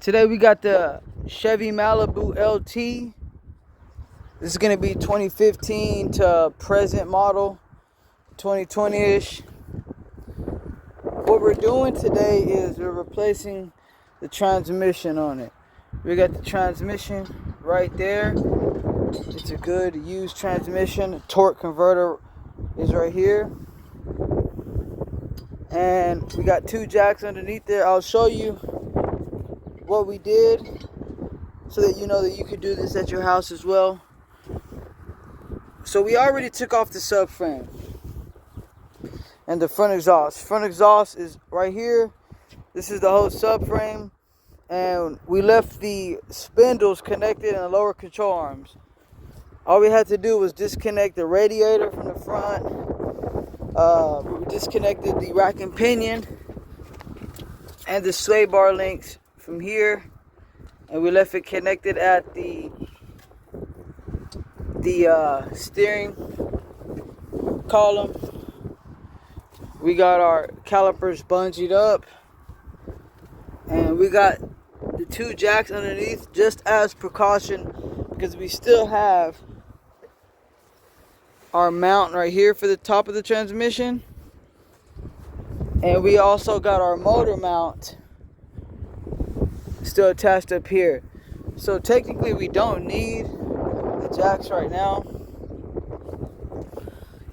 Today we got the Chevy Malibu LT. This is going to be 2015 to present model, 2020-ish. What we're doing today is we're replacing the transmission on it. We got the transmission right there. It's a good used transmission. The torque converter is right here. And we got two jacks underneath there. I'll show you what we did so that you know that you could do this at your house as well. So we already took off the subframe and the front exhaust. Front exhaust is right here. This is the whole subframe, and we left the spindles connected in the lower control arms. All we had to do was disconnect the radiator from the front. We disconnected the rack and pinion and the sway bar links from here, and we left it connected at the steering column. We got our calipers bungeed up, and we got the two jacks underneath just as precaution, because we still have our mount right here for the top of the transmission, and we also got our motor mount still attached up here. So technically we don't need the jacks right now.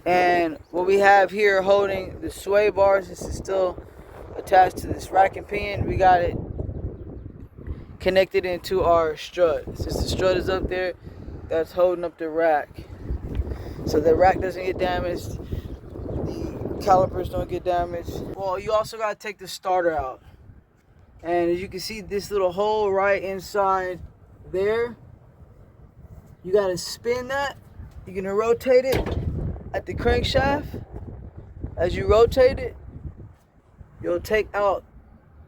And what we have here holding the sway bars, this is still attached to this rack and pinion. We got it connected into our strut. Since the strut is up there, that's holding up the rack, so the rack doesn't get damaged, the calipers don't get damaged. Well, you also got to take the starter out, and as you can see, this little hole right inside there, you got to spin that. You're going to rotate it at the crankshaft. As you rotate it, you'll take out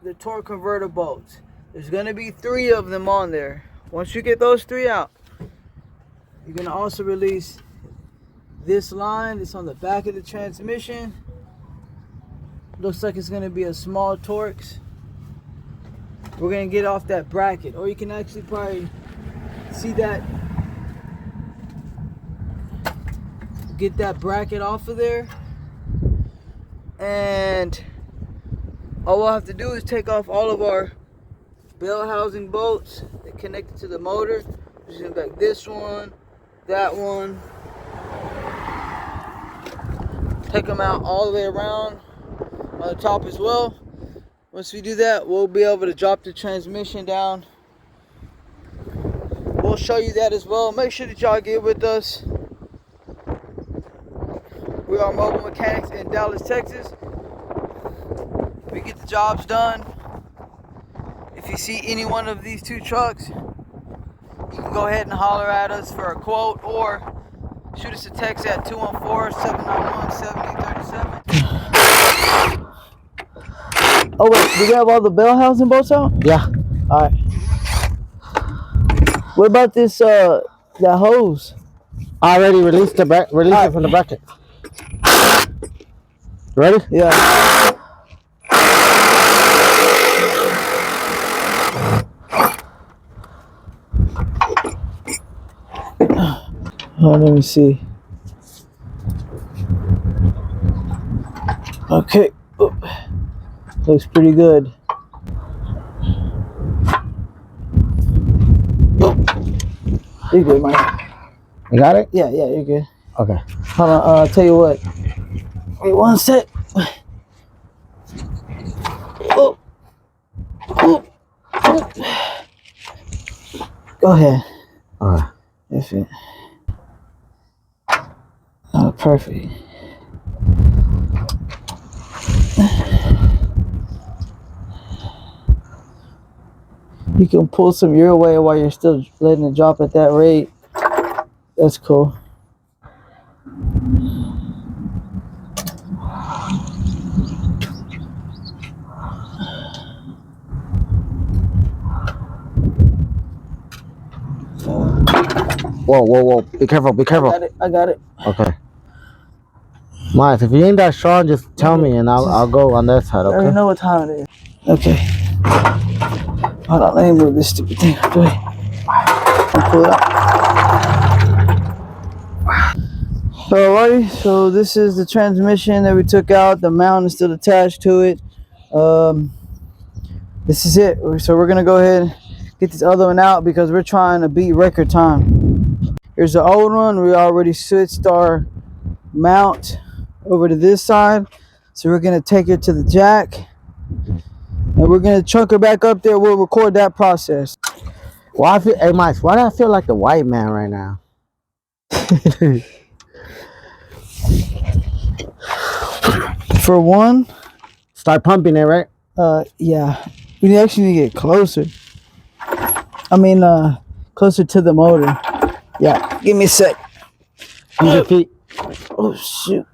the torque converter bolts. There's going to be 3 of them on there. Once you get those 3 out, you're going to also release this line that's on the back of the transmission. Looks like it's going to be a small Torx. We're going to get off that bracket, or you can actually probably see that. Get that bracket off of there, and all we'll have to do is take off all of our bell housing bolts that connected to the motor. Just gonna back this one, that one, take them out all the way around on the top as well. Once we do that, we'll be able to drop the transmission down. We'll show you that as well. Make sure that y'all get with us. We are mobile mechanics in Dallas, Texas. We get the jobs done. If you see any one of these 2 trucks, you can go ahead and holler at us for a quote, or shoot us a text at 214-791-7037. Oh wait, do you have all the bell housing bolts out? Yeah. Alright. What about this that hose? I already released it from the bracket. Ready? Yeah. Oh, let me see. Okay. Oop. Looks pretty good. You're good, Mike. You got it? Yeah, you're good. Okay. Hold on, I'll tell you what. Wait one sec. Oh. Oh. Oh. Go ahead. Alright. That's it. Oh, perfect. You can pull some your way while you're still letting it drop at that rate. That's cool. Whoa. Be careful. I got it. Okay. Miles, if you ain't that strong, just tell me and I'll go on that side, I okay? already know what time it is. Okay. Hold on, let me move this stupid thing out the way. I'll pull it out. Alrighty, so this is the transmission that we took out. The mount is still attached to it. This is it. So we're gonna go ahead and get this other one out because we're trying to beat record time. Here's the old one. We already switched our mount over to this side. So we're gonna take it to the jack and we're gonna chunk her back up there. We'll record that process. Why I feel, hey Mike, why do I feel like the white man right now? For one, start pumping it, right? Yeah. We actually need to get closer. I mean, closer to the motor. Yeah. Give me a sec. Use your feet. Oh shoot.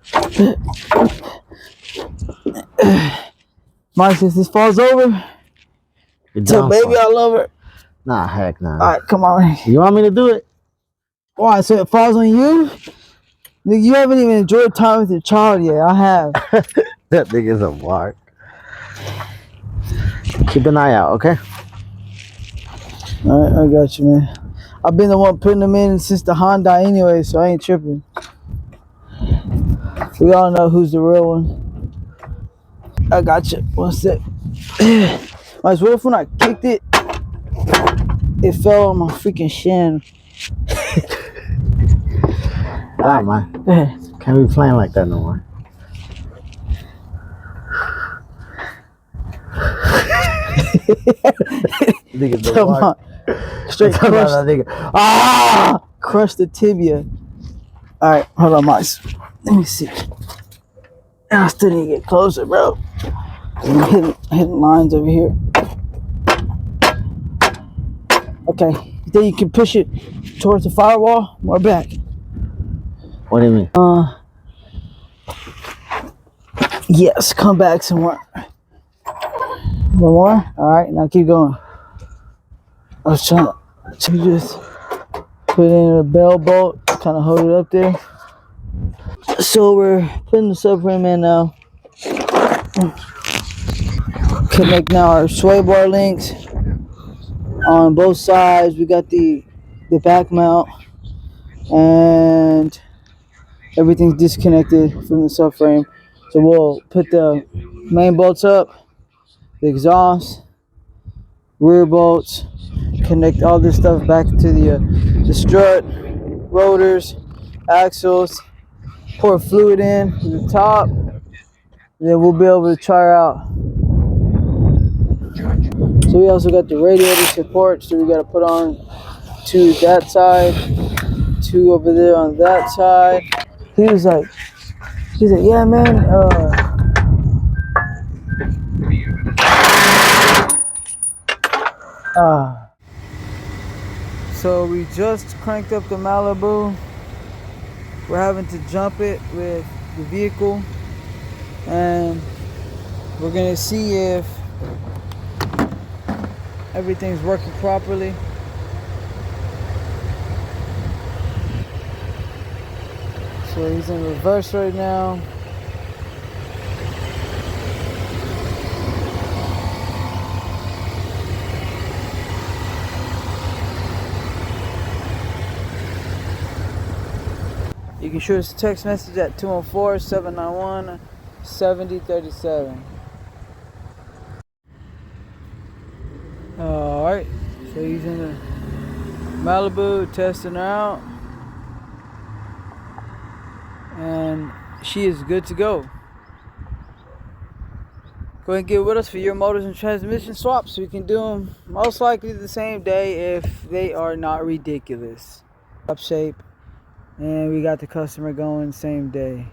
Mike, if this falls over, tell baby I love her. Nah, heck nah. Alright, come on. You want me to do it? Why? So it falls on you? Nigga, you haven't even enjoyed time with your child yet. I have. That nigga's a mark. Keep an eye out, okay? Alright, I got you, man. I've been the one putting them in since the Honda anyway, so I ain't tripping. We all know who's the real one. I got you. One sec. What if when I kicked it, it fell on my freaking shin? Nah, man. Can't be playing like that no more. Come on. Straight crush. Crush the tibia. Alright, hold on, Miles. Let me see. I still need to get closer, bro. I'm hitting lines over here. Okay. Then you can push it towards the firewall. More back. What do you mean? Yes, come back some more. One more? Alright, now keep going. I was trying to just put in a bell bolt, kind of hold it up there. So we're putting the subframe in now. Connect now our sway bar links on both sides. We got the back mount and everything's disconnected from the subframe. So we'll put the main bolts up, the exhaust, rear bolts, connect all this stuff back to the strut, rotors, axles, pour fluid in to the top, and then we'll be able to try her out. So we also got the radiator support, so we got to put on two that side, two over there on that side. He's like, yeah, man. So we just cranked up the Malibu. We're having to jump it with the vehicle, and we're gonna see if everything's working properly. So he's in reverse right now. You can shoot us a text message at 214-791-7037. Alright, so he's in the Malibu testing her out. And she is good to go. Go ahead and get with us for your motors and transmission swaps. We can do them most likely the same day if they are not ridiculous. Up shape. And we got the customer going same day.